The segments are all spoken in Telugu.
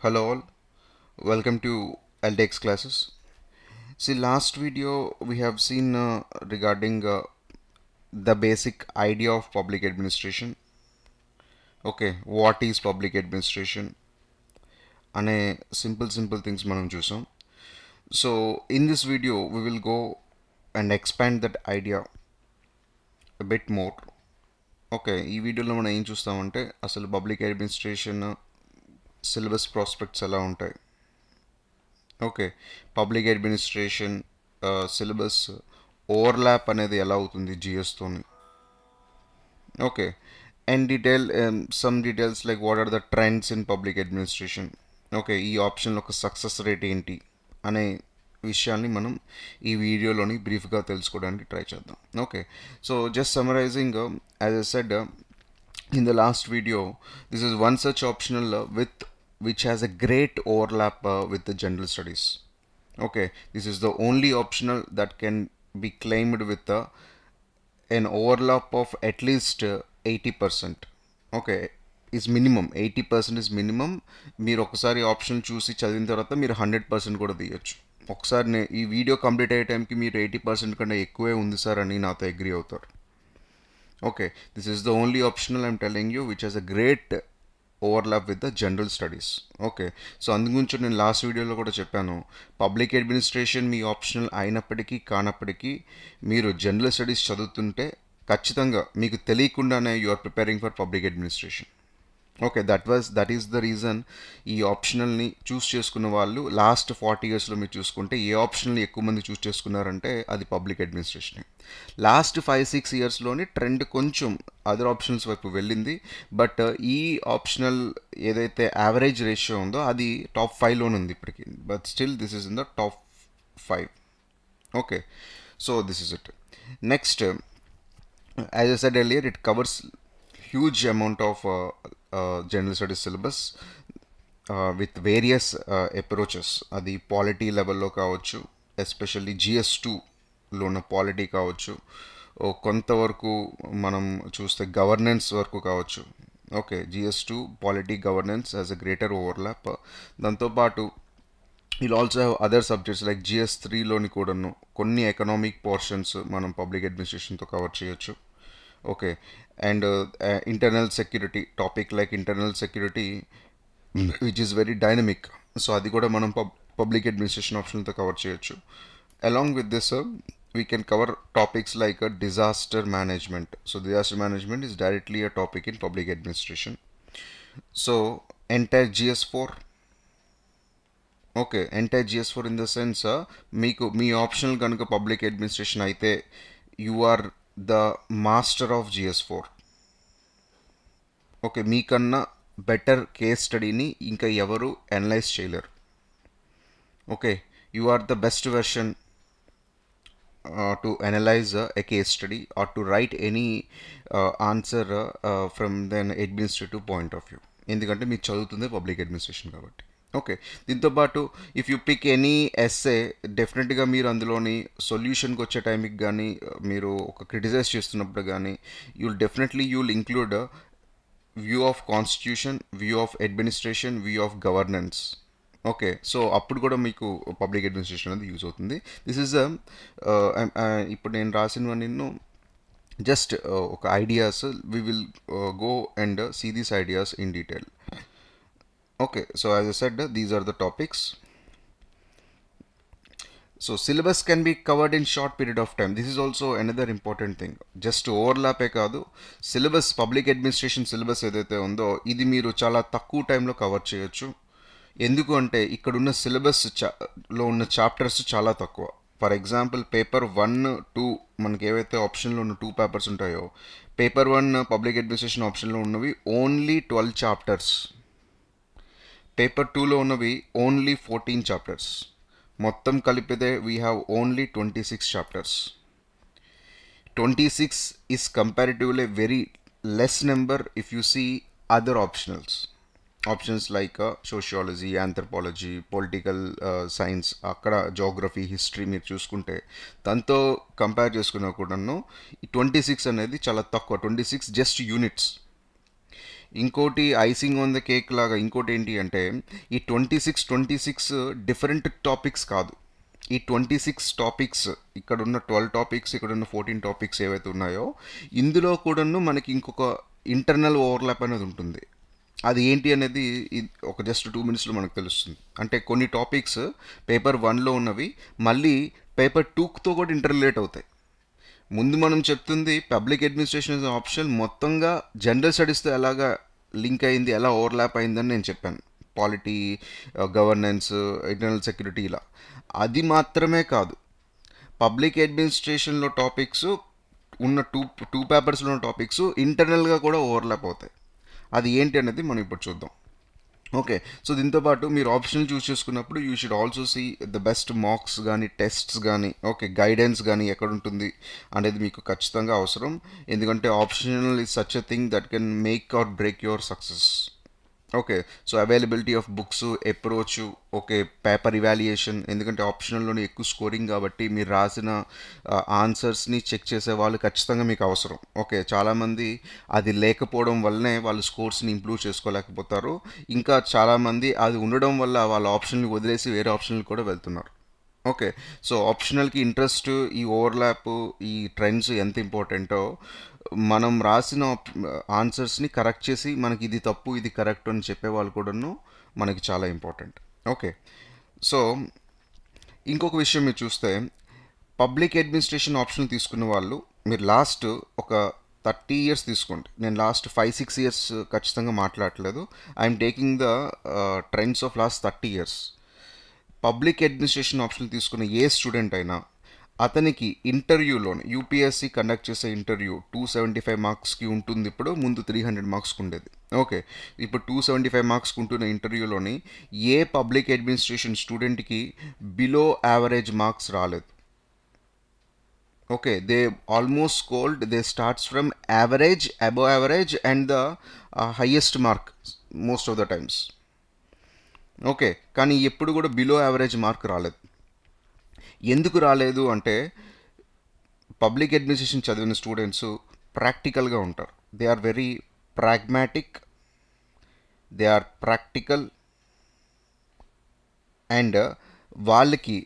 Hello all, welcome to LDX classes. See, last video we have seen regarding the basic idea of public administration. Okay, what is public administration? అనే simple things మనం చూసాం. So in this video we will go and expand that idea a bit more. Okay, ఈ వీడియోలో మనం ఏం చూస్తామంటే అసలు పబ్లిక్ అడ్మినిస్ట్రేషన్ సిలబస్ ప్రాస్పెక్ట్స్ ఎలా ఉంటాయి, okay, public administration syllabus overlap అనేది ఎలా అవుతుంది జిఎస్తోని, okay, and some details like what are the trends in public administration, okay, ఈ ఆప్షన్లో ఒక సక్సెస్ రేట్ ఏంటి అనే విషయాన్ని మనం ఈ వీడియోలోని బ్రీఫ్గా తెలుసుకోవడానికి ట్రై చేద్దాం. Okay, so just summarising, as I said in the last video, this is one such optional which has a great overlap with the general studies. Okay, this is the only optional that can be claimed with an overlap of at least 80%. Okay, is minimum 80% is minimum. మీరు ఒకసారి ఆప్షన్ చూసి చదివిన తర్వాత మీరు 100% కూడా తీయచ్చు. ఒకసారి ఈ వీడియో కంప్లీట్ అయ్యే టైంకి మీరు 80% కన్నా ఎక్కువే ఉంది సార్ అని నాతో అగ్రీ అవుతారు. Okay, this is the only optional I'm telling you which has a great overlap with the general studies. Okay, so అందుగురించి నేను లాస్ట్ వీడియోలో కూడా చెప్పాను, పబ్లిక్ అడ్మినిస్ట్రేషన్ మీ ఆప్షనల్ అయినప్పటికీ కానప్పటికీ మీరు జనరల్ స్టడీస్ చదువుతుంటే ఖచ్చితంగా మీకు తెలియకుండానే you are preparing for public administration. Okay, that is the reason ఈ ఆప్షనల్ని చూస్ చేసుకున్న వాళ్ళు లాస్ట్ 40 ఇయర్స్లో మీరు చూసుకుంటే ఏ ఆప్షనల్ని ఎక్కువ మంది చూస్ చేసుకున్నారంటే అది పబ్లిక్ అడ్మినిస్ట్రేషన్. లాస్ట్ 5-6 ఇయర్స్లోని ట్రెండ్ కొంచెం అదర్ ఆప్షన్స్ వైపు వెళ్ళింది, బట్ ఈ ఆప్షనల్ ఏదైతే యావరేజ్ రేషియో ఉందో అది టాప్ 5లోనే ఉంది ఇప్పటికి, but still this is in the top 5. Okay, so this is it. Next, as I said earlier, it covers huge amount of general studies syllabus with various approaches. అది పాలిటీ లెవెల్లో కావచ్చు, ఎస్పెషల్లీ GS2లోన పాలిటీ కావచ్చు, కొంతవరకు మనం చూస్తే గవర్నెన్స్ వరకు కావచ్చు. Okay, GS2 polity governance has a greater overlap. దాంతోపాటు will also have other subjects like GS3లోని కూడాను కొన్ని ఎకనామిక్ పోర్షన్స్ మనం పబ్లిక్ అడ్మినిస్ట్రేషన్తో కవర్ చేయొచ్చు. Okay, and internal security topic like internal security which is very dynamic, so అది కూడా మనం పబ్లిక్ అడ్మినిస్ట్రేషన్ ఆప్షన్తో కవర్ చేయొచ్చు. Along with this we can cover topics like disaster management. So disaster management is directly a topic in public administration. So entire GS4, okay, entire GS4 in the sense మీకు మీ ఆప్షనల్ కనుక పబ్లిక్ అడ్మినిస్ట్రేషన్ అయితే you are the master of GS4. Okay, మీకన్నా బెటర్ కేస్ స్టడీని ఇంకా ఎవరు అనలైజ్ చేయలేరు. Okay, you are the best version to analyse a case study or to write any answer from then administrative point of view, ఎందుకంటే మీరు చదువుతుంది పబ్లిక్ అడ్మినిస్ట్రేషన్ కాబట్టి. ఓకే, దీంతోపాటు if you pick any essay, డెఫినెట్గా మీరు అందులోని సొల్యూషన్కి వచ్చే టైంకి కానీ మీరు ఒక క్రిటిసైజ్ చేస్తున్నప్పుడు కానీ you'll include view of constitution, view of administration, view of governance. Okay, so అప్పుడు కూడా మీకు పబ్లిక్ అడ్మినిస్ట్రేషన్ అనేది యూజ్ అవుతుంది. దిస్ ఈజ్ ఇప్పుడు నేను రాసినవన్నీ జస్ట్ ఒక ideas. We will go and see these ideas in detail. Okay, so as I said, these are the topics. So syllabus can be covered in short period of time. This is also another important thing. Just overlap కాదు, సిలబస్ పబ్లిక్ అడ్మినిస్ట్రేషన్ సిలబస్ ఏదైతే ఉందో ఇది మీరు చాలా తక్కువ టైంలో కవర్ చేయొచ్చు. ఎందుకు అంటే ఇక్కడున్న సిలబస్లో ఉన్న చాప్టర్స్ చాలా తక్కువ. ఫర్ ఎగ్జాంపుల్ పేపర్ 1-2 మనకి ఏవైతే ఆప్షన్లో ఉన్న 2 పేపర్స్ ఉంటాయో, పేపర్ 1 పబ్లిక్ అడ్మినిస్ట్రేషన్ ఆప్షన్లో ఉన్నవి ఓన్లీ 12 చాప్టర్స్, పేపర్ 2లో ఉన్నవి ఓన్లీ 14 చాప్టర్స్, మొత్తం కలిపితే we have only 26 chapters. 26 is comparatively very less number if you see other options like sociology, anthropology, political science, అక్కడ geography, history మీరు చూసుకుంటే దాంతో కంపేర్ చేసుకున్నా కూడాను 26 అనేది చాలా తక్కువ. 26 జస్ట్ యూనిట్స్. ఇంకోటి ఐసింగ్ ఆన్ ద కేక్ లాగా ఇంకోటి ఏంటి అంటే ఈ 26 డిఫరెంట్ టాపిక్స్ కాదు. ఈ 26 టాపిక్స్, ఇక్కడ ఉన్న 12 టాపిక్స్, ఇక్కడ ఉన్న 14 టాపిక్స్ ఏవైతే ఉన్నాయో ఇందులో కూడాను మనకి ఇంకొక ఇంటర్నల్ ఓవర్లాప్ అనేది ఉంటుంది. అది ఏంటి అనేది ఒక జస్ట్ 2 minutesలో మనకు తెలుస్తుంది. అంటే కొన్ని టాపిక్స్ పేపర్ 1లో ఉన్నవి మళ్ళీ పేపర్ 2తో కూడా ఇంటర్రిలేట్ అవుతాయి. ముందు మనం చెప్తుంది పబ్లిక్ అడ్మినిస్ట్రేషన్ ఆప్షన్ మొత్తంగా జనరల్ స్టడీస్తో ఎలాగా లింక్ అయింది, ఎలా ఓవర్లాప్ అయిందని నేను చెప్పాను. పాలిటీ, గవర్నెన్స్, ఇంటర్నల్ సెక్యూరిటీ ఇలా. అది మాత్రమే కాదు, పబ్లిక్ అడ్మినిస్ట్రేషన్లో టాపిక్స్ ఉన్న టూ పేపర్స్లో ఉన్న టాపిక్స్ ఇంటర్నల్గా కూడా ఓవర్లాప్ అవుతాయి. అది ఏంటి అనేది మనం ఇప్పుడు చూద్దాం. ఓకే, సో దీంతోపాటు మీరు ఆప్షనల్ చూస్ చేసుకున్నప్పుడు you should also see the best marks కానీ టెస్ట్స్ కానీ ఓకే గైడెన్స్ కానీ ఎక్కడ ఉంటుంది అనేది మీకు ఖచ్చితంగా అవసరం. ఎందుకంటే optional is such a thing that can make or break your success. Okay, so availability of books, approach, okay paper evaluation, ఎందుకంటే ఆప్షనల్లోనే ఎక్కువ స్కోరింగ్ కాబట్టి మీరు రాసిన ఆన్సర్స్ని చెక్ చేసే వాళ్ళు ఖచ్చితంగా మీకు అవసరం. ఓకే, చాలామంది అది లేకపోవడం వల్లనే వాళ్ళు స్కోర్స్ని ఇంప్రూవ్ చేసుకోలేకపోతారు. ఇంకా చాలామంది అది ఉండడం వల్ల వాళ్ళ ఆప్షన్ని వదిలేసి వేరే ఆప్షన్లు కూడా వెళ్తున్నారు. ఓకే, సో ఆప్షనల్కి ఇంట్రెస్ట్, ఈ ఓవర్లాప్, ఈ ట్రెండ్స్ ఎంత ఇంపార్టెంటో మనం రాసిన ఆన్సర్స్ని కరెక్ట్ చేసి మనకి ఇది తప్పు ఇది కరెక్ట్ అని చెప్పేవాళ్ళు కూడాను మనకి చాలా ఇంపార్టెంట్. ఓకే, సో ఇంకొక విషయం మీరు చూస్తే పబ్లిక్ అడ్మినిస్ట్రేషన్ ఆప్షన్ తీసుకున్న వాళ్ళు మీరు లాస్ట్ ఒక 30 years తీసుకోండి. నేను లాస్ట్ 5-6 years ఖచ్చితంగా మాట్లాడట్లేదు. I'm taking the trends of last 30 years. Public administration option తీసుకున్న ఏ స్టూడెంట్ అయినా అతనికి ఇంటర్వ్యూలోని యూపీఎస్సీ కండక్ట్ చేసే ఇంటర్వ్యూ 275 మార్క్స్కి ఉంటుంది. ఇప్పుడు ముందు 300 మార్క్స్కి ఉండేది. ఓకే, ఇప్పుడు 275 మార్క్స్కి ఉంటున్న ఇంటర్వ్యూలోని ఏ పబ్లిక్ అడ్మినిస్ట్రేషన్ స్టూడెంట్కి బిలో యావరేజ్ మార్క్స్ రాలేదు. Okay, they almost scored, they starts from average, above average and the highest mark most of the times. Okay, కానీ ఎప్పుడు కూడా బిలో యావరేజ్ మార్క్ రాలేదు. ఎందుకు రాలేదు అంటే పబ్లిక్ అడ్మినిస్ట్రేషన్ చదివిన స్టూడెంట్స్ ప్రాక్టికల్గా ఉంటారు. They are very pragmatic, they are practical and వాళ్ళకి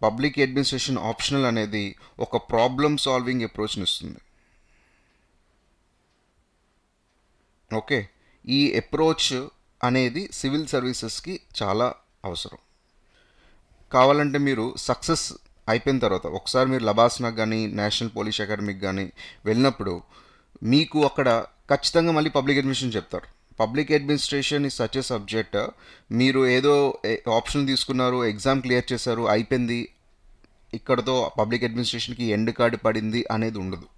పబ్లిక్ అడ్మినిస్ట్రేషన్ ఆప్షనల్ అనేది ఒక ప్రాబ్లమ్ సాల్వింగ్ అప్రోచ్ని ఇస్తుంది. ఓకే, ఈ అప్రోచ్ అనేది సివిల్ సర్వీసెస్కి చాలా అవసరం. కావాలంటే మీరు సక్సెస్ అయిపోయిన తర్వాత ఒకసారి మీరు లబాస్నాకు కానీ నేషనల్ పోలీస్ అకాడమీకి కానీ వెళ్ళినప్పుడు మీకు అక్కడ ఖచ్చితంగా మళ్ళీ పబ్లిక్ అడ్మినిస్ట్రేషన్ చెప్తారు. పబ్లిక్ అడ్మినిస్ట్రేషన్ ఈ సచ్ ఏ సబ్జెక్ట్, మీరు ఏదో ఆప్షన్ తీసుకున్నారు, ఎగ్జామ్ క్లియర్ చేశారు, అయిపోయింది, ఇక్కడతో పబ్లిక్ అడ్మినిస్ట్రేషన్కి ఎండ్ కార్డు పడింది అనేది ఉండదు.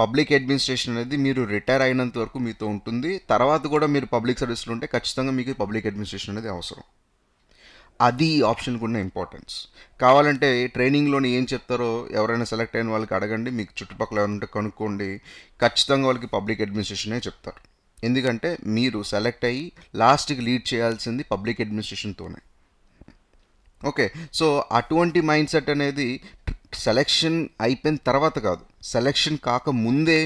పబ్లిక్ అడ్మినిస్ట్రేషన్ అనేది మీరు రిటైర్ అయినంత వరకు మీతో ఉంటుంది. తర్వాత కూడా మీరు పబ్లిక్ సర్వీస్లో ఉంటే ఖచ్చితంగా మీకు పబ్లిక్ అడ్మినిస్ట్రేషన్ అనేది అవసరం. అది ఆప్షన్కి ఉన్న ఇంపార్టెన్స్. కావాలంటే ట్రైనింగ్లోని ఏం చెప్తారో ఎవరైనా సెలెక్ట్ అయిన వాళ్ళకి అడగండి, మీకు చుట్టుపక్కల ఎవరైనా కనుక్కోండి, ఖచ్చితంగా వాళ్ళకి పబ్లిక్ అడ్మినిస్ట్రేషనే చెప్తారు. ఎందుకంటే మీరు సెలెక్ట్ అయ్యి లాస్ట్కి లీడ్ చేయాల్సింది పబ్లిక్ అడ్మినిస్ట్రేషన్తోనే. ఓకే, సో అటువంటి మైండ్ సెట్ అనేది సెలెక్షన్ అయిపోయిన తర్వాత కాదు, సెలెక్షన్ కాకముందే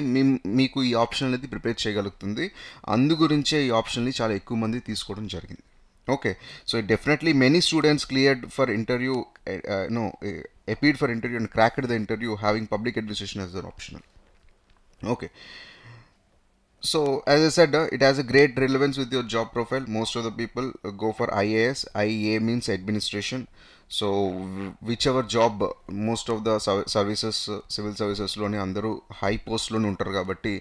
మీకు ఈ ఆప్షన్ అనేది ప్రిపేర్ చేయగలుగుతుంది. అందు గురించే ఈ ఆప్షన్ని చాలా ఎక్కువ మంది తీసుకోవడం జరిగింది. Okay, so definitely many students cleared for interview, appeared for interview and cracked the interview having public administration as an optional. Okay, so as I said, it has a great relevance with your job profile. Most of the people go for IAS. IAA means administration. So whichever job, most of the services, civil services lone andaru high post lone untaru kabatti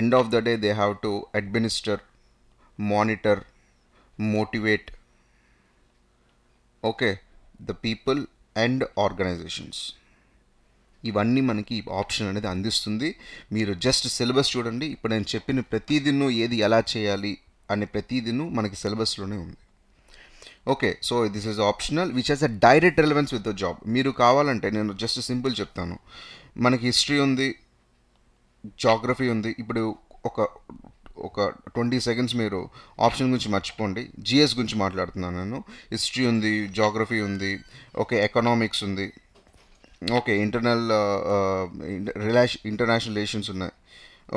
end of the day they have to administer, monitor, motivate, okay, the people and organisations. ఇవన్నీ మనకి ఆప్షన్ అనేది అందిస్తుంది. మీరు జస్ట్ సిలబస్ చూడండి. ఇప్పుడు నేను చెప్పిన ప్రతిదిను ఏది ఎలా చేయాలి అనే ప్రతిదిను మనకి సిలబస్లోనే ఉంది. Okay, so this is optional which has a direct relevance with the job. మీరు కావాలంటే నేను జస్ట్ సింపుల్ చెప్తాను. మనకి హిస్టరీ ఉంది, జాగ్రఫీ ఉంది. ఇప్పుడు ఒక 20 seconds మీరు ఆప్షన్ గురించి మర్చిపోండి. జిఎస్ గురించి మాట్లాడుతున్నాను నేను. హిస్టరీ ఉంది, జాగ్రఫీ ఉంది, ఓకే, ఎకనామిక్స్ ఉంది, ఓకే, ఇంటర్నేషనల్ రిలేషన్స్ ఉన్నాయి,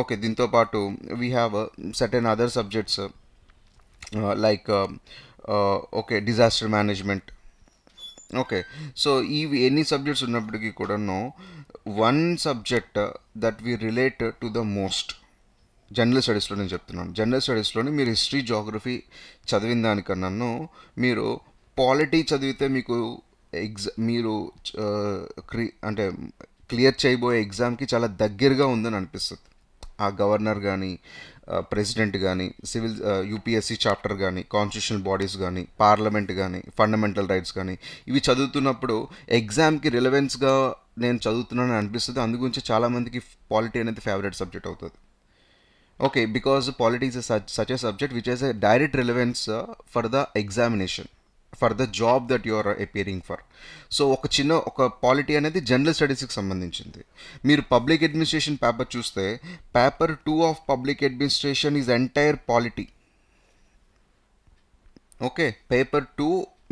ఓకే, దీంతో పాటు we have certain other subjects like okay disaster management. Okay, so ఇవి ఎన్ని సబ్జెక్ట్స్ ఉన్నప్పటికీ కూడాను one subject that we relate to the most general స్టడీస్లో నేను చెప్తున్నాను. జనరల్ స్టడీస్లోని మీరు హిస్టరీ జాగ్రఫీ చదివిన దానికన్నాను మీరు పాలిటీ చదివితే మీకు మీరు అంటే క్లియర్ చేయబోయే ఎగ్జామ్కి చాలా దగ్గరగా ఉందని అనిపిస్తుంది. ఆ గవర్నర్ కానీ ప్రెసిడెంట్ కానీ సివిల్ యూపీఎస్సీ చాప్టర్ కానీ కాన్స్టిట్యూషనల్ బాడీస్ కానీ పార్లమెంట్ కానీ ఫండమెంటల్ రైట్స్ కానీ ఇవి చదువుతున్నప్పుడు ఎగ్జామ్కి రిలవెన్స్గా నేను చదువుతున్నానని అనిపిస్తుంది. అందు గురించి చాలామందికి పాలిటీ అనేది ఫేవరెట్ సబ్జెక్ట్ అవుతుంది. Okay, because polity is such a subject which has a direct relevance for the examination, for the job that you are appearing for. So ఒక పాలిటీ అనేది జనరల్ స్టడీస్కి సంబంధించింది. మీరు పబ్లిక్ అడ్మినిస్ట్రేషన్ పేపర్ చూస్తే paper 2 of public administration is entire polity. Okay, paper 2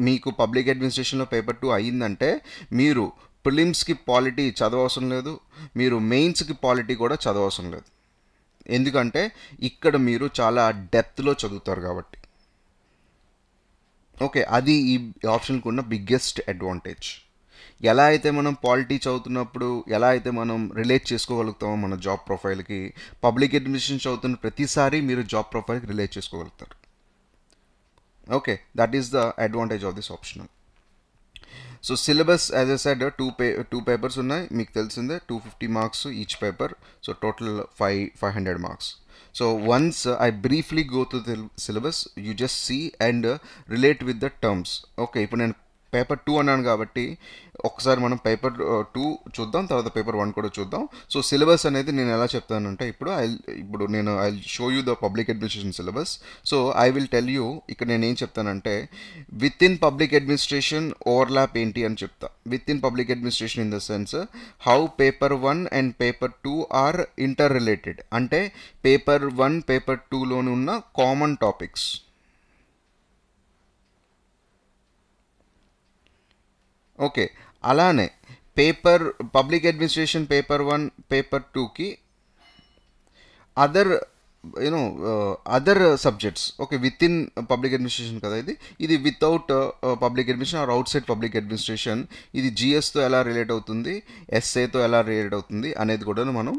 మీకు పబ్లిక్ అడ్మినిస్ట్రేషన్లో పేపర్ 2 అయ్యిందంటే మీరు ప్రిలిమ్స్కి పాలిటీ చదవవసరం లేదు, మీరు మెయిన్స్కి పాలిటీ కూడా చదవవసరం లేదు. ఎందుకంటే ఇక్కడ మీరు చాలా డెప్త్లో చదువుతారు కాబట్టి. ఓకే, అది ఈ ఆప్షన్కి ఉన్న బిగ్గెస్ట్ అడ్వాంటేజ్. ఎలా అయితే మనం పాలిటీ చదువుతున్నప్పుడు ఎలా అయితే మనం రిలేట్ చేసుకోగలుగుతామో మన జాబ్ ప్రొఫైల్కి, పబ్లిక్ అడ్మినిస్ట్రేషన్ చదువుతున్న ప్రతిసారి మీరు జాబ్ ప్రొఫైల్కి రిలేట్ చేసుకోగలుగుతారు. Okay, that is the advantage of this optional. So syllabus as a said two papers ఉన్నాయి, మీకు తెలిసిందే 250 marks each paper. So total 500 marks. So once I briefly go through the syllabus, you just see and relate with the terms. Okay, ఇప్పుడు నేను పేపర్ 2 అన్నాను కాబట్టి ఒకసారి మనం పేపర్ 2 చూద్దాం, తర్వాత పేపర్ 1 కూడా చూద్దాం. సో సిలబస్ అనేది నేను ఎలా చెప్తానంటే ఇప్పుడు నేను I show you the public administration syllabus. So I will tell you ఇక్కడ నేను ఏం చెప్తానంటే with in public administration overlap ఏంటి అని చెప్తా. With in public administration in the sense how paper 1 and paper 2 are inter related. అంటే పేపర్ 1 పేపర్ 2లోని ఉన్న కామన్ టాపిక్స్. ఓకే, అలానే పబ్లిక్ అడ్మినిస్ట్రేషన్ పేపర్ 1 పేపర్ 2కి other subjects. Okay, with in public administration కదా ఇది without public administration or outside public administration, ఇది జిఎస్తో ఎలా రిలేట్ అవుతుంది, ఎస్ఏతో ఎలా రిలేట్ అవుతుంది అనేది కూడా మనం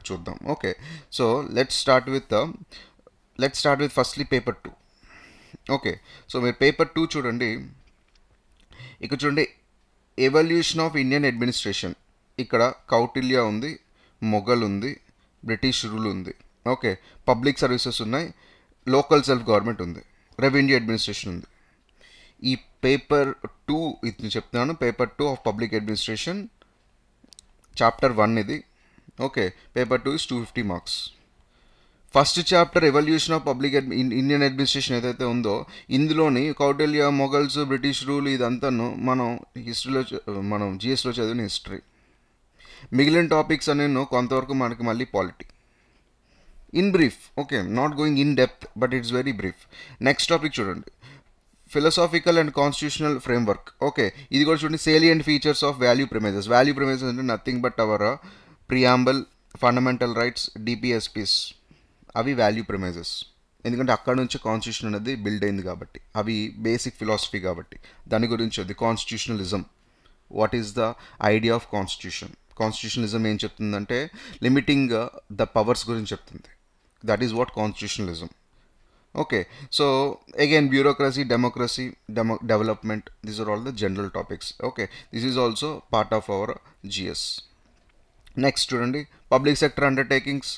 చూద్దాం. Okay, so let's start with firstly paper 2. Okay, so మీరు పేపర్ 2 చూడండి. ఇక్కడ చూడండి ఎవల్యూషన్ ఆఫ్ ఇండియన్ అడ్మినిస్ట్రేషన్. ఇక్కడ కౌటిల్య ఉంది, మొఘల్ ఉంది, బ్రిటిష్ రూల్ ఉంది. ఓకే, పబ్లిక్ సర్వీసెస్ ఉన్నాయి, లోకల్ సెల్ఫ్ గవర్నమెంట్ ఉంది, రెవెన్యూ అడ్మినిస్ట్రేషన్ ఉంది. ఈ పేపర్ 2 ఇది చెప్తున్నాను, paper 2 of public administration chapter 1 ఇది. Okay, paper 2 is 250 marks. First chapter evolution of public Indian administration ఏదైతే ఉందో ఇందులోని కౌటిల్య, మొఘల్స్, బ్రిటిష్ రూల్ ఇదంతాను మనం మనం జిఎస్లో చదివిన హిస్టరీ. మిగిలిన టాపిక్స్ అనేవి కొంతవరకు మనకి మళ్ళీ polity in brief. Okay, not going in depth but it's very brief. Next topic చూడండి philosophical and constitutional framework. Okay, ఇది కూడా చూడండి salient features of value premises. Value premises అంటే nothing but our preamble, fundamental rights, DPSPs. అవి వాల్యూ ప్రిమైజెస్, ఎందుకంటే అక్కడ నుంచి కాన్స్టిట్యూషన్ అనేది బిల్డ్ అయింది కాబట్టి. అవి బేసిక్ ఫిలాసఫీ కాబట్టి దాని గురించి అది constitutionalism. What is the idea of constitutionalism ఏం చెప్తుందంటే లిమిటింగ్ ద పవర్స్ గురించి చెప్తుంది. That is what constitutionalism. Okay, so again bureaucracy, democracy, development, these are all the general topics. Okay, this is also part of our GS. Next చూడండి public sector undertakings,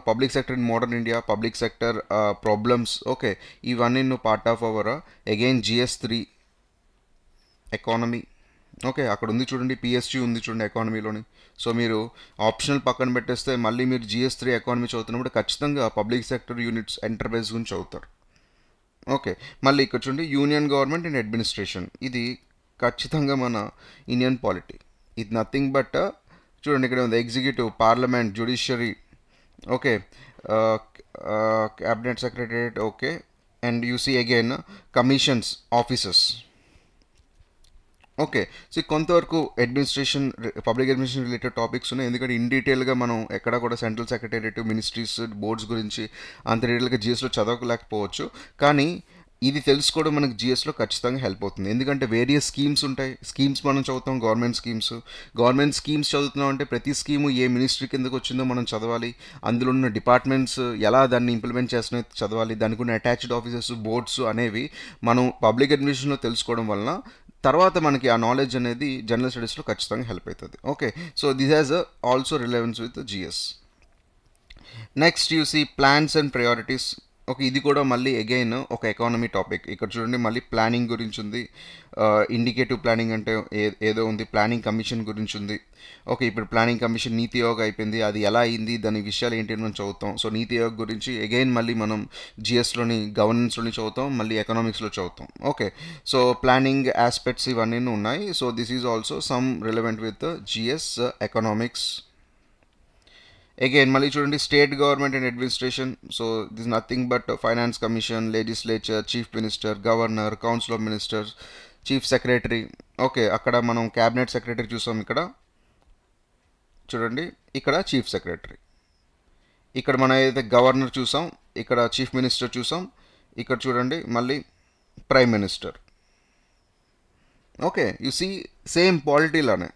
public sector in modern India, public sector problems. Okay, ఇవన్నీ part of our again GS3 economy. Okay, అక్కడ ఉంది చూడండి పిఎస్యూ ఉంది చూడండి ఎకానమీలోని. సో మీరు ఆప్షనల్ పక్కన పెట్టేస్తే మళ్ళీ మీరు GS3 ఎకానమీ చదువుతున్నప్పుడు ఖచ్చితంగా పబ్లిక్ సెక్టర్ యూనిట్స్ ఎంటర్ప్రైజ్ గురించి చదువుతారు. ఓకే, మళ్ళీ ఇక్కడ చూడండి యూనియన్ గవర్నమెంట్ అండ్ అడ్మినిస్ట్రేషన్. ఇది ఖచ్చితంగా మన ఇండియన్ పాలిటీ. ఇది నథింగ్ బట్ చూడండి ఇక్కడ ఉంది executive, parliament, judiciary. Okay, cabinet secretariat. Okay, and you see again commissions, offices. Okay. So కొంతవరకు పబ్లిక్ అడ్మినిస్ట్రేషన్ రిలేటెడ్ టాపిక్స్ ఉన్నాయి. ఎందుకంటే ఇన్ డీటెయిల్గా మనం ఎక్కడ కూడా సెంట్రల్ సెక్రటేరియట్, మినిస్ట్రీస్, బోర్డ్స్ గురించి అంత డీటెయిల్గా జిఎస్లో చదవలేకపోవచ్చు. కానీ ఇది తెలుసుకోవడం మనకు జిఎస్లో ఖచ్చితంగా హెల్ప్ అవుతుంది. ఎందుకంటే వేరియస్ స్కీమ్స్ ఉంటాయి. స్కీమ్స్ మనం చదువుతాం, గవర్నమెంట్ స్కీమ్స్ చదువుతున్నాం అంటే ప్రతి స్కీము ఏ మినిస్ట్రీ కిందకు వచ్చిందో మనం చదవాలి. అందులో ఉన్న డిపార్ట్మెంట్స్ ఎలా దాన్ని ఇంప్లిమెంట్ చేస్తున్నాయో చదవాలి. దానికి ఉన్న అటాచ్డ్ ఆఫీసర్స్, బోర్డ్స్ అనేవి మనం పబ్లిక్ అడ్మినిస్ట్రేషన్లో తెలుసుకోవడం వలన తర్వాత మనకి ఆ నాలెడ్జ్ అనేది జనరల్ స్టడీస్లో ఖచ్చితంగా హెల్ప్ అవుతుంది. Okay, so this has also relevance with GS. Next you see plans and priorities. Okay, ఇది కూడా మళ్ళీ అగైన్ ఒక ఎకానమీ టాపిక్. ఇక్కడ చూడండి మళ్ళీ ప్లానింగ్ గురించి ఉంది, ఇండికేటివ్ ప్లానింగ్ అంటే ఏదో ఉంది, ప్లానింగ్ కమిషన్ గురించి ఉంది. ఓకే, ఇప్పుడు ప్లానింగ్ కమిషన్ నీతి ఆయోగ్ అయిపోయింది, అది ఎలా అయింది, దాని విషయాలు ఏంటి అని మనం చదువుతాం. సో నీతి ఆయోగ్ గురించి అగైన్ మళ్ళీ మనం జిఎస్లోని గవర్నెన్స్లోని చదువుతాం, మళ్ళీ ఎకనామిక్స్లో చదువుతాం. ఓకే, సో ప్లానింగ్ ఆస్పెక్ట్స్ ఇవన్నీ ఉన్నాయి. So this is also some relevant with GS economics. Again మళ్ళీ చూడండి state government and administration. So this nothing but finance commission, legislature, chief minister, governor, council of ministers, chief secretary. Okay, అక్కడ మనం క్యాబినెట్ సెక్రటరీ చూసాం, ఇక్కడ చూడండి ఇక్కడ చీఫ్ సెక్రటరీ. ఇక్కడ మనం ఏదైతే గవర్నర్ చూసాం, ఇక్కడ చీఫ్ మినిస్టర్ చూసాం, ఇక్కడ చూడండి మళ్ళీ prime minister. Okay, you see same పాలిటీలోనే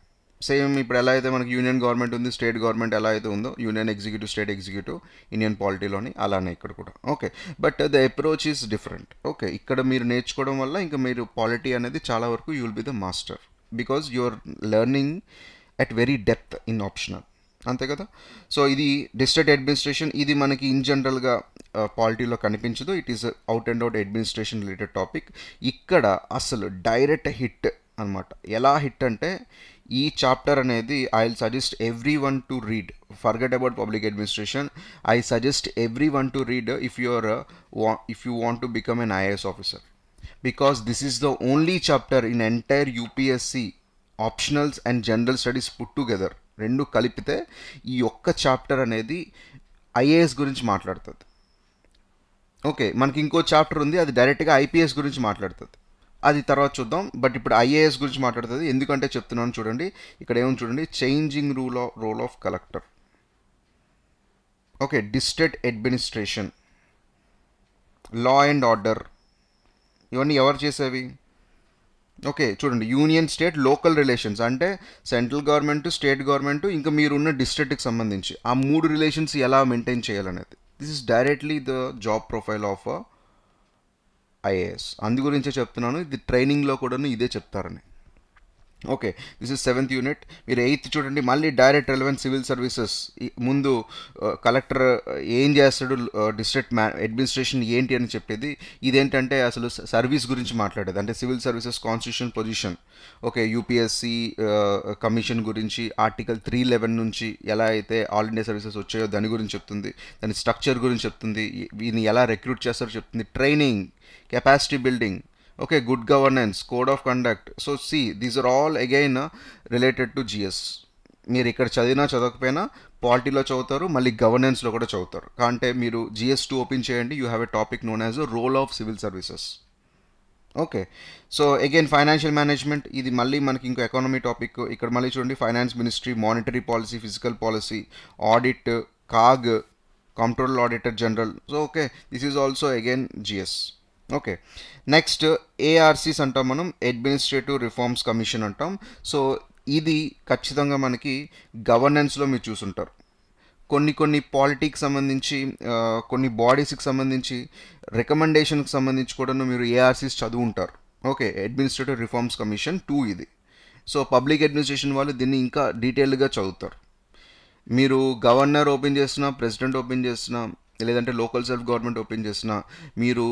సేమ్ ఇప్పుడు ఎలా అయితే మనకి యూనియన్ గవర్నమెంట్ ఉంది, స్టేట్ గవర్నమెంట్ ఎలా అయితే ఉందో, union executive, state executive, Indian పాలిటీలోని అలానే ఇక్కడ కూడా. Okay, but the approach is different. Okay, ఇక్కడ మీరు నేర్చుకోవడం వల్ల ఇంకా మీరు పాలిటీ అనేది చాలా వరకు you will be the master, because you are learning at very depth in optional, అంతే కదా. సో ఇది డిస్ట్రిక్ట్ అడ్మినిస్ట్రేషన్, ఇది మనకి ఇన్ జనరల్గా పాలిటీలో కనిపించదు. It is out and out administration related topic. ఇక్కడ అసలు డైరెక్ట్ హిట్ అనమాట. ఎలా హిట్ అంటే ఈ చాప్టర్ అనేది I will suggest every one to read. Forget about public administration. I suggest every one to read if you want to become an IAS officer, because this is the only chapter in entire UPSC optionals and general studies put together రెండు కలిపితే ఈ ఒక్క చాప్టర్ అనేది ఐఏఎస్ గురించి మాట్లాడుతుంది. ఓకే, మనకి ఇంకో చాప్టర్ ఉంది, అది డైరెక్ట్గా ఐపీఎస్ గురించి మాట్లాడుతుంది, అది తర్వాత చూద్దాం. బట్ ఇప్పుడు ఐఏఎస్ గురించి మాట్లాడుతుంది. ఎందుకంటే చెప్తున్నాను చూడండి, ఇక్కడ ఏమో చూడండి, changing role of collector. Okay, district administration, law and order, ఇవన్నీ ఎవరు చేసేవి? ఓకే, చూడండి యూనియన్, స్టేట్, లోకల్ రిలేషన్స్ అంటే సెంట్రల్ గవర్నమెంట్, స్టేట్ గవర్నమెంట్, ఇంకా మీరున్న డిస్ట్రిక్ట్కి సంబంధించి ఆ మూడు రిలేషన్స్ ఎలా మెయింటైన్ చేయాలనేది. This is directly the job profile of IAS. అందు గురించే చెప్తున్నాను, ఇది ట్రైనింగ్లో కూడా ఇదే చెప్తారని. Okay, this is 7th unit. మీరు 8th చూడండి, మళ్ళీ డైరెక్ట్ రెలవెంట్ సివిల్ సర్వీసెస్. ముందు కలెక్టర్ ఏం చేస్తాడు, డిస్ట్రిక్ట్ అడ్మినిస్ట్రేషన్ ఏంటి అని చెప్పేది. ఇదేంటంటే అసలు సర్వీస్ గురించి మాట్లాడేది, అంటే civil services constitution position. Okay, UPSC commission గురించి ఆర్టికల్ 311 నుంచి ఎలా అయితే ఆల్ ఇండియా సర్వీసెస్ వచ్చాయో దాని గురించి చెప్తుంది, దాని స్ట్రక్చర్ గురించి చెప్తుంది, వీని ఎలా రిక్రూట్ చేస్తారో చెప్తుంది, training, capacity building. Okay, good governance, code of conduct. So see, these are all again related to GS. మీరు ఇక్కడ చదివినా చదవకపోయినా పాలిటీలో చదువుతారు, మళ్ళీ గవర్నెన్స్లో కూడా చదువుతారు. అంటే మీరు GS2 ఓపెన్ చేయండి, you have a topic known as role of civil services. Okay, so again financial management, ఇది మళ్ళీ మనకి ఇంకో ఎకానమీ టాపిక్. ఇక్కడ మళ్ళీ చూడండి finance ministry, monetary policy, fiscal policy, audit, CAG, control auditor general. So okay, this is also again GS. Okay, next ARCs అంటాం మనం, అడ్మినిస్ట్రేటివ్ రిఫార్మ్స్ కమిషన్ అంటాం. సో ఇది ఖచ్చితంగా మనకి గవర్నెన్స్లో మీరు చూసుంటారు. కొన్ని పాలిటిక్స్ సంబంధించి, కొన్ని బాడీస్కి సంబంధించి, రికమెండేషన్కి సంబంధించి కూడా మీరు ఏఆర్సీస్ చదువుంటారు. ఓకే, అడ్మినిస్ట్రేటివ్ రిఫార్మ్స్ కమిషన్ 2 ఇది. సో పబ్లిక్ అడ్మినిస్ట్రేషన్ వాళ్ళు దీన్ని ఇంకా డీటెయిల్గా చదువుతారు. మీరు గవర్నర్ ఓపెన్ చేసినా, ప్రెసిడెంట్ ఓపెన్ చేసినా, లేదంటే లోకల్ సెల్ఫ్ గవర్నమెంట్ ఓపెన్ చేసినా, మీరు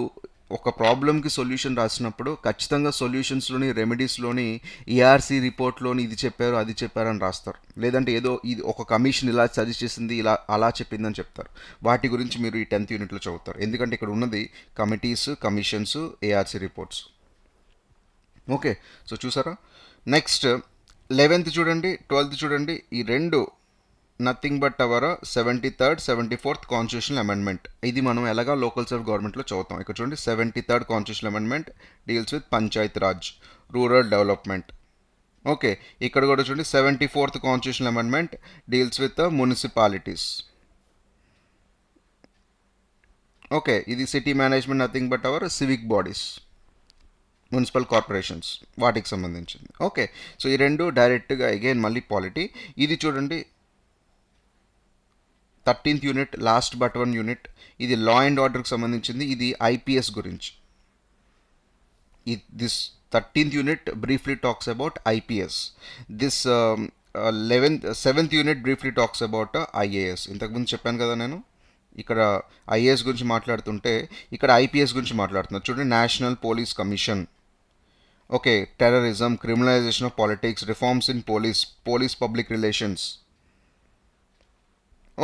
ఒక ప్రాబ్లమ్కి సొల్యూషన్ రాసినప్పుడు ఖచ్చితంగా సొల్యూషన్స్లోని, రెమెడీస్లోని, ఈఆర్సీ రిపోర్ట్లోని ఇది చెప్పారు, అది చెప్పారని రాస్తారు. లేదంటే ఏదో ఇది ఒక కమిషన్ ఇలా సజెస్ట్ చేసింది, ఇలా అలా చెప్పిందని చెప్తారు. వాటి గురించి మీరు ఈ 10th యూనిట్లో చదువుతారు. ఎందుకంటే ఇక్కడ ఉన్నది committees, commissions, ARC reports. Okay, so చూసారా. నెక్స్ట్ 11th చూడండి, 12th చూడండి, ఈ రెండు nothing but our 73rd, 74th constitutional amendment. ఇది మనం ఎలాగా లోకల్ సెల్ఫ్ గవర్నమెంట్లో చదువుతాం. ఇక్కడ చూడండి 73rd constitutional amendment deals with panchayat raj, rural development. Okay, ఇక్కడ కూడా చూడండి 74th constitutional amendment deals with municipalities. Okay, ఇది city management nothing but our civic bodies, municipal corporations వాటికి సంబంధించింది. ఓకే, సో ఈ రెండు డైరెక్ట్గా అగైన్ మళ్ళీ పాలిటీ. ఇది చూడండి 13th unit, last but one unit, ఇది లా అండ్ ఆర్డర్కి సంబంధించింది. ఇది ఐపీఎస్ గురించి. This 13th unit briefly talks about IPS. This 7th unit briefly talks about IAS. ఇంతకుముందు చెప్పాను కదా నేను, ఇక్కడ ఐఏఎస్ గురించి మాట్లాడుతుంటే ఇక్కడ ఐపీఎస్ గురించి మాట్లాడుతున్నారు. చూడండి, national police commission. Okay, terrorism, criminalization of politics, reforms in police public relations.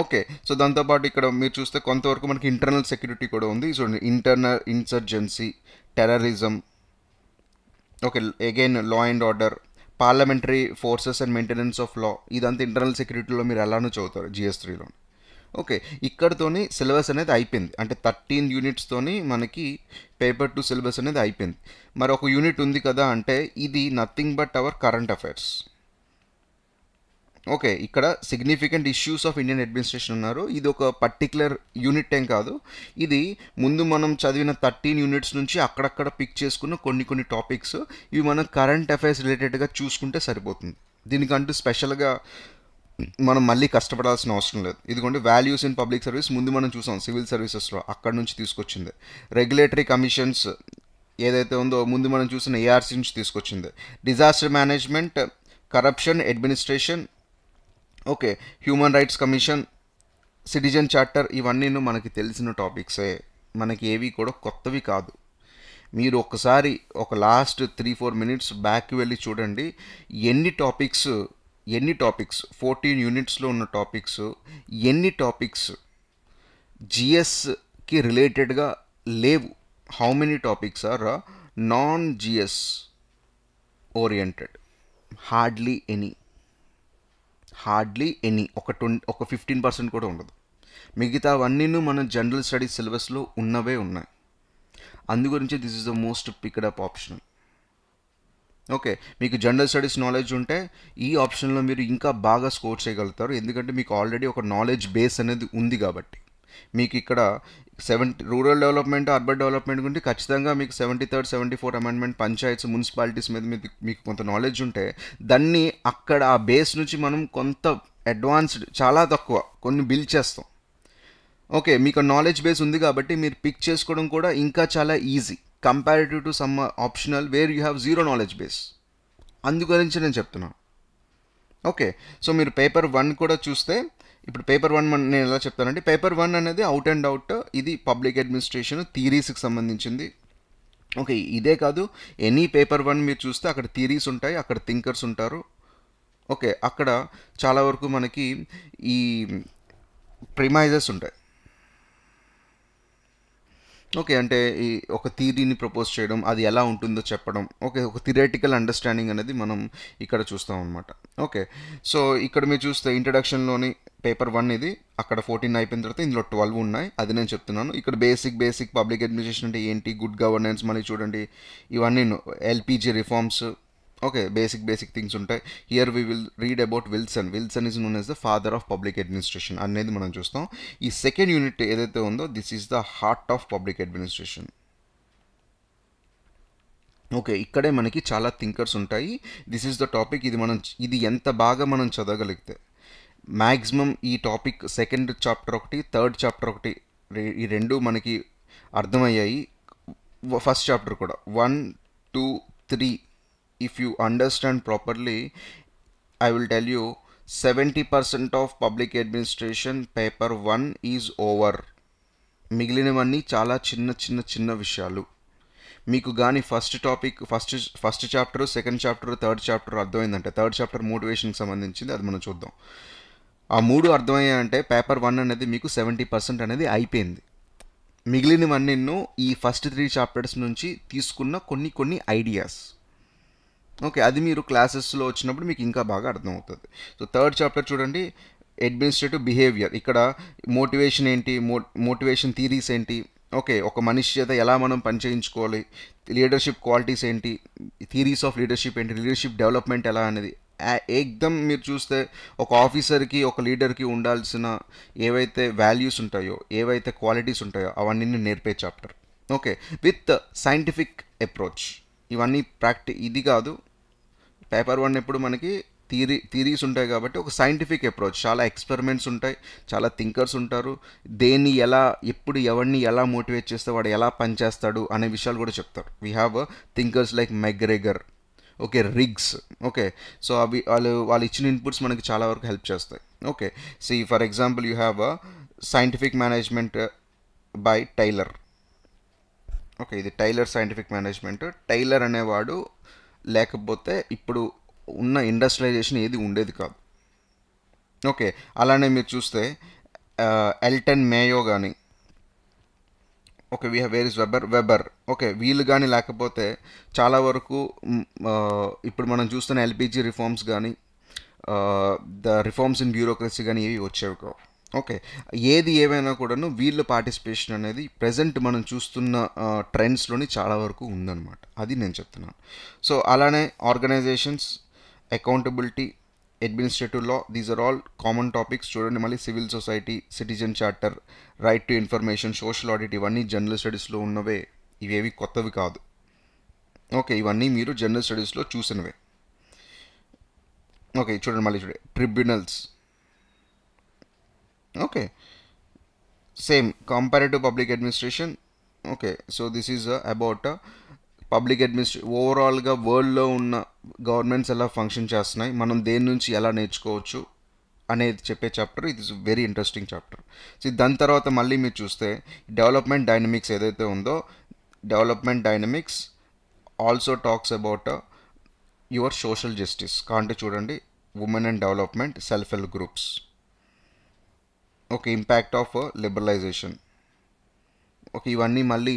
Okay, so దాంతోపాటు ఇక్కడ మీరు చూస్తే కొంతవరకు మనకి ఇంటర్నల్ సెక్యూరిటీ కూడా ఉంది. చూడండి, internal insurgency, terrorism. Okay, again law and order, parliamentary forces and maintenance of law. ఇదంతా ఇంటర్నల్ సెక్యూరిటీలో మీరు ఎలానో చదువుతారు GS3లో. ఓకే, ఇక్కడతోని సిలబస్ అనేది అయిపోయింది. అంటే 13 యూనిట్స్తోని మనకి పేపర్ 2 సిలబస్ అనేది అయిపోయింది. మరి ఒక యూనిట్ ఉంది కదా అంటే ఇది nothing but our current affairs. Okay, ఇక్కడ significant issues of Indian administration ఉన్నారు. ఇది ఒక పర్టికులర్ యూనిట్ ఏం కాదు, ఇది ముందు మనం చదివిన 13 యూనిట్స్ నుంచి అక్కడక్కడ పిక్ చేసుకున్న కొన్ని టాపిక్స్. ఇవి మనం కరెంట్ అఫైర్స్ రిలేటెడ్గా చూసుకుంటే సరిపోతుంది. దీనికంటూ స్పెషల్గా మనం మళ్ళీ కష్టపడాల్సిన అవసరం లేదు. ఇదిగోండి, వాల్యూస్ ఇన్ పబ్లిక్ సర్వీస్ ముందు మనం చూసాం సివిల్ సర్వీసెస్లో, అక్కడ నుంచి తీసుకొచ్చింది. రెగ్యులేటరీ కమిషన్స్ ఏదైతే ఉందో ముందు మనం చూసిన ARC నుంచి తీసుకొచ్చింది. Disaster management, corruption administration. Okay, human rights commission, citizen charter. ఇవన్నీ మనకి తెలిసిన టాపిక్సే, మనకి ఏవి కూడా కొత్తవి కాదు. మీరు ఒక్కసారి ఒక లాస్ట్ 3-4 మినిట్స్ బ్యాక్కి వెళ్ళి చూడండి, ఎన్ని టాపిక్స్ 14 యూనిట్స్లో ఉన్న టాపిక్స్, ఎన్ని టాపిక్స్ జిఎస్కి రిలేటెడ్గా లేవు. How many topics are non GS oriented? Hardly any. ఒక 15% కూడా ఉండదు. మిగతావన్నీ మన జనరల్ స్టడీస్ సిలబస్లో ఉన్నవే ఉన్నాయి. అందు గురించి this is the most picked up option. Okay, మీకు జనరల్ స్టడీస్ నాలెడ్జ్ ఉంటే ఈ ఆప్షన్లో మీరు ఇంకా బాగా స్కోర్ చేయగలుగుతారు. ఎందుకంటే మీకు ఆల్రెడీ ఒక నాలెడ్జ్ బేస్ అనేది ఉంది కాబట్టి. మీకు ఇక్కడ రూరల్ డెవలప్మెంట్, అర్బన్ డెవలప్మెంట్ గురించి ఖచ్చితంగా మీకు 73rd 74th amendment, panchayats, municipalities మీద మీకు కొంత నాలెడ్జ్ ఉంటే దాన్ని అక్కడ ఆ బేస్ నుంచి మనం కొంత అడ్వాన్స్డ్, చాలా తక్కువ కొన్ని బిల్డ్ చేస్తాం. ఓకే, మీకు నాలెడ్జ్ బేస్ ఉంది కాబట్టి మీరు పిక్ చేసుకోవడం కూడా ఇంకా చాలా easy comparative to some optional where you have zero knowledge base. అందుగురించి నేను చెప్తున్నాను. ఓకే, సో మీరు పేపర్ 1 కూడా చూస్తే, ఇప్పుడు పేపర్ 1 నేను ఎలా చెప్తానంటే, పేపర్ 1 అనేది అవుట్ అండ్ అవుట్ ఇది పబ్లిక్ అడ్మినిస్ట్రేషన్ థియరీస్కి సంబంధించింది. ఓకే, ఇదే కాదు, ఎనీ పేపర్ 1 మీరు చూస్తే అక్కడ థియరీస్ ఉంటాయి, అక్కడ థింకర్స్ ఉంటారు. ఓకే, అక్కడ చాలా వరకు మనకి ఈ ప్రిమైజెస్ ఉంటాయి. ఓకే, అంటే ఈ ఒక థియరీని ప్రపోజ్ చేయడం, అది ఎలా ఉంటుందో చెప్పడం. ఓకే, ఒక థియరిటికల్ అండర్స్టాండింగ్ అనేది మనం ఇక్కడ చూస్తాం అనమాట. ఓకే, సో ఇక్కడ మీరు చూస్తే ఇంట్రడక్షన్లోని పేపర్ 1 ఇది, అక్కడ 14 అయిపోయిన తర్వాత ఇందులో 12 ఉన్నాయి. అది నేను చెప్తున్నాను. ఇక్కడ బేసిక్ పబ్లిక్ అడ్మినిస్ట్రేషన్ అంటే ఏంటి, గుడ్ గవర్నెన్స్, మళ్ళీ చూడండి ఇవన్నీ LPG reforms. Okay, basic things ఉంటాయి. Here we will read about Wilson is known as the father of public administration అనేది మనం చూస్తాం. ఈ సెకండ్ యూనిట్ ఏదైతే ఉందో this is the heart of public administration. Okay, ఇక్కడే మనకి చాలా థింకర్స్ ఉంటాయి. This is the topic. ఇది ఎంత బాగా మనం చదవగలిగితే మ్యాక్సిమం ఈ టాపిక్ సెకండ్ చాప్టర్ ఒకటి, థర్డ్ చాప్టర్ ఒకటి, ఈ రెండు మనకి అర్థమయ్యాయి. ఫస్ట్ చాప్టర్ కూడా 1, 2, 3 if you understand properly, I will tell you 70% of public administration paper 1 is over. మిగిలినవన్నీ చాలా చిన్న విషయాలు. మీకు కానీ first topic, first chapter, second chapter, third chapter అర్థమైందంటే, థర్డ్ చాప్టర్ మోటివేషన్కి సంబంధించింది, అది మనం చూద్దాం. ఆ 3 అర్థమయ్యాయంటే పేపర్ 1 అనేది మీకు 70% అనేది అయిపోయింది. మిగిలినవన్నీ ఈ ఫస్ట్ 3 చాప్టర్స్ నుంచి తీసుకున్న కొన్ని ఐడియాస్. ఓకే, అది మీరు క్లాసెస్లో వచ్చినప్పుడు మీకు ఇంకా బాగా అర్థమవుతుంది. సో థర్డ్ చాప్టర్ చూడండి, అడ్మినిస్ట్రేటివ్ బిహేవియర్. ఇక్కడ మోటివేషన్ ఏంటి, మోటివేషన్ థీరీస్ ఏంటి. ఓకే, ఒక మనిషి చేత ఎలా మనం పని చేయించుకోవాలి, లీడర్షిప్ క్వాలిటీస్ ఏంటి, థీరీస్ ఆఫ్ లీడర్షిప్ ఏంటి, లీడర్షిప్ డెవలప్మెంట్ ఎలా అనేది ఏకదమ్ మీరు చూస్తే ఒక ఆఫీసర్కి ఒక లీడర్కి ఉండాల్సిన ఏవైతే వాల్యూస్ ఉంటాయో, ఏవైతే క్వాలిటీస్ ఉంటాయో అవన్నీ నేర్పే chapter. Okay, with scientific approach. ఇవన్నీ ఇది కాదు, పేపర్ 1 ఎప్పుడు మనకి థీరీస్ ఉంటాయి కాబట్టి ఒక సైంటిఫిక్ అప్రోచ్, చాలా ఎక్స్పెరిమెంట్స్ ఉంటాయి, చాలా థింకర్స్ ఉంటారు, దేన్ని ఎలా ఎప్పుడు ఎవరిని ఎలా మోటివేట్ చేస్తే వాడు ఎలా పనిచేస్తాడు అనే విషయాలు కూడా చెప్తారు. We have thinkers like McGregor, okay, Riggs. Okay, so అవి వాళ్ళు ఇచ్చిన ఇన్పుట్స్ మనకి చాలా వరకు హెల్ప్ చేస్తాయి. Okay, see for example you have scientific management by Taylor. Okay, ఇది టైలర్ సైంటిఫిక్ మేనేజ్మెంట్. టైలర్ అనేవాడు లేకపోతే ఇప్పుడు ఉన్న ఇండస్ట్రియలైజేషన్ ఏది ఉండేది కాదు. ఓకే, అలానే మీరు చూస్తే ఎల్టన్ మేయో కానీ, okay, we have where is weber. Okay, వీళ్ళు కానీ లేకపోతే చాలా వరకు ఇప్పుడు మనం చూస్తున్న ఎల్పిజి రిఫార్మ్స్ కానీ, ద రిఫార్మ్స్ ఇన్ బ్యూరోక్రసీ కానీ ఏవి వచ్చేవి కావు. ఓకే, ఏది ఏమైనా కూడాను వీళ్ళ పార్టిసిపేషన్ అనేది ప్రజెంట్ మనం చూస్తున్న ట్రెండ్స్లోని చాలా వరకు ఉందన్నమాట. అది నేను చెప్తున్నాను. సో అలానే organisations, accountability, administrative law, these are all common topics. చూడండి మళ్ళీ civil society, citizen charter, right to information, social audit, ఇవన్నీ జనరల్ స్టడీస్లో ఉన్నవే, ఇవేవి కొత్తవి కాదు. ఓకే, ఇవన్నీ మీరు జనరల్ స్టడీస్లో చూసినవే. ఓకే, చూడండి మళ్ళీ చూడండి tribunals. Okay, same comparative public administration. Okay, so this is about public administration, ఓవరాల్గా వరల్డ్లో ఉన్న గవర్నమెంట్స్ ఎలా ఫంక్షన్ చేస్తున్నాయి, మనం దేని నుంచి ఎలా నేర్చుకోవచ్చు అనేది చెప్పే చాప్టర్. ఇది is very interesting chapter. So దాని తర్వాత మళ్ళీ మీరు చూస్తే డెవలప్మెంట్ డైనమిక్స్ ఏదైతే ఉందో, development dynamics also talks about your social justice. కాంటే చూడండి women and development, self help groups. Okay, impact of liberalisation. Okay, ఇవన్నీ మళ్ళీ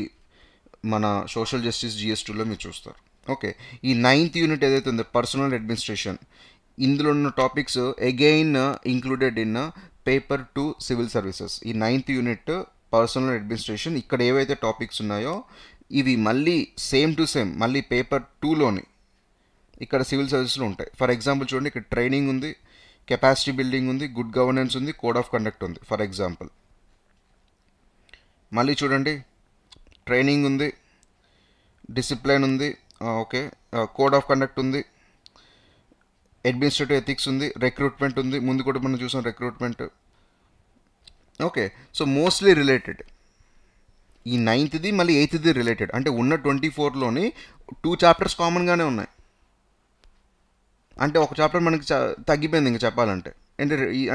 మన సోషల్ జస్టిస్ GS2లో మీరు చూస్తారు. ఓకే, ఈ 9th యూనిట్ ఏదైతే ఉందో పర్సనల్ అడ్మినిస్ట్రేషన్, ఇందులో ఉన్న topics again included in paper 2 civil services. ఈ 9th యూనిట్ పర్సనల్ అడ్మినిస్ట్రేషన్, ఇక్కడ ఏవైతే టాపిక్స్ ఉన్నాయో ఇవి మళ్ళీ సేమ్ టు సేమ్ మళ్ళీ పేపర్ 2లోని ఇక్కడ సివిల్ సర్వీసెస్లో ఉంటాయి. ఫర్ ఎగ్జాంపుల్ చూడండి, ఇక్కడ ట్రైనింగ్ ఉంది, కెపాసిటీ బిల్డింగ్ ఉంది, గుడ్ గవర్నెన్స్ ఉంది, కోడ్ ఆఫ్ కండక్ట్ ఉంది. ఫర్ ఎగ్జాంపుల్ మళ్ళీ చూడండి, ట్రైనింగ్ ఉంది, డిసిప్లిన్ ఉంది, ఓకే, కోడ్ ఆఫ్ కండక్ట్ ఉంది, అడ్మినిస్ట్రేటివ్ ఎథిక్స్ ఉంది, రిక్రూట్మెంట్ ఉంది, ముందు కూడా మనం చూసాం recruitment. Okay, so mostly related. ఈ 9th మళ్ళీ 8th రిలేటెడ్, అంటే ఉన్న 24లోని 2 చాప్టర్స్ కామన్గానే ఉన్నాయి. అంటే ఒక చాప్టర్ మనకి తగ్గిపోయింది ఇంకా చెప్పాలంటే,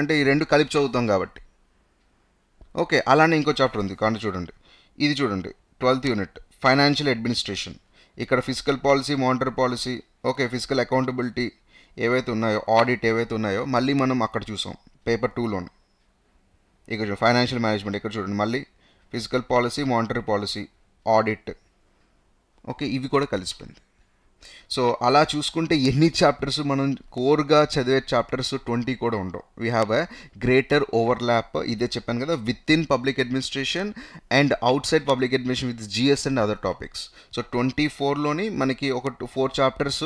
అంటే ఈ రెండు కలిపి చదువుతాం కాబట్టి. ఓకే, అలానే ఇంకో చాప్టర్ ఉంది కానీ చూడండి, ఇది చూడండి 12th యూనిట్ ఫైనాన్షియల్ అడ్మినిస్ట్రేషన్. ఇక్కడ physical policy, monetary policy, okay, physical accountability ఏవైతే ఉన్నాయో, ఆడిట్ ఏవైతే ఉన్నాయో మళ్ళీ మనం అక్కడ చూసాం పేపర్ 2లోని. ఇక్కడ చూడండి ఫైనాన్షియల్ మేనేజ్మెంట్, ఇక్కడ చూడండి మళ్ళీ physical policy, monetary policy, audit. Okay, ఇవి కూడా కలిసిపోయింది. సో అలా చూసుకుంటే ఎన్ని చాప్టర్స్ మనం కోర్గా చదివే చాప్టర్స్ 20 కూడా ఉండవు. We have a greater overlap, ఇదే చెప్పాను కదా, with in public administration and outside public administration with GS and other topics. So 24లోని మనకి ఒక 4 చాప్టర్స్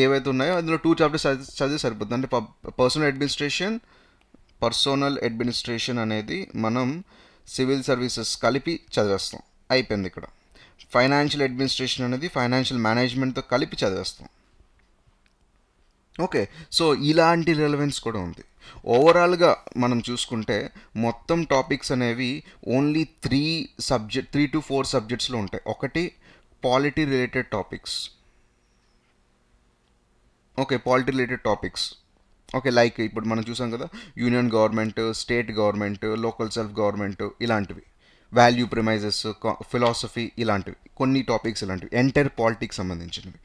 ఏవైతే ఉన్నాయో అందులో 2 చాప్టర్స్ చదివి సరిపోతుంది. అంటే పర్సనల్ అడ్మినిస్ట్రేషన్ అనేది మనం సివిల్ సర్వీసెస్ కలిపి చదివేస్తాం, అయిపోయింది. ఇక్కడ ఫైనాన్షియల్ అడ్మినిస్ట్రేషన్ అనేది ఫైనాన్షియల్ మేనేజ్మెంట్తో కలిపి చదివేస్తాం. ఓకే, సో ఇలాంటి రిలవెన్స్ కూడా ఉంది. ఓవరాల్గా మనం చూసుకుంటే మొత్తం టాపిక్స్ అనేవి ఓన్లీ 3 to 4 సబ్జెక్ట్స్లో ఉంటాయి. ఒకటి polity related topics. Okay, polity related topics. Okay, like ఇప్పుడు మనం చూసాం కదా, union government, state government, local self government, ఇలాంటివి, వాల్యూ ప్రిమైజెస్, ఫిలాసఫీ, ఇలాంటివి కొన్ని టాపిక్స్. ఇలాంటివి ఎంటైర్ పాలిటిక్స్ సంబంధించినవి.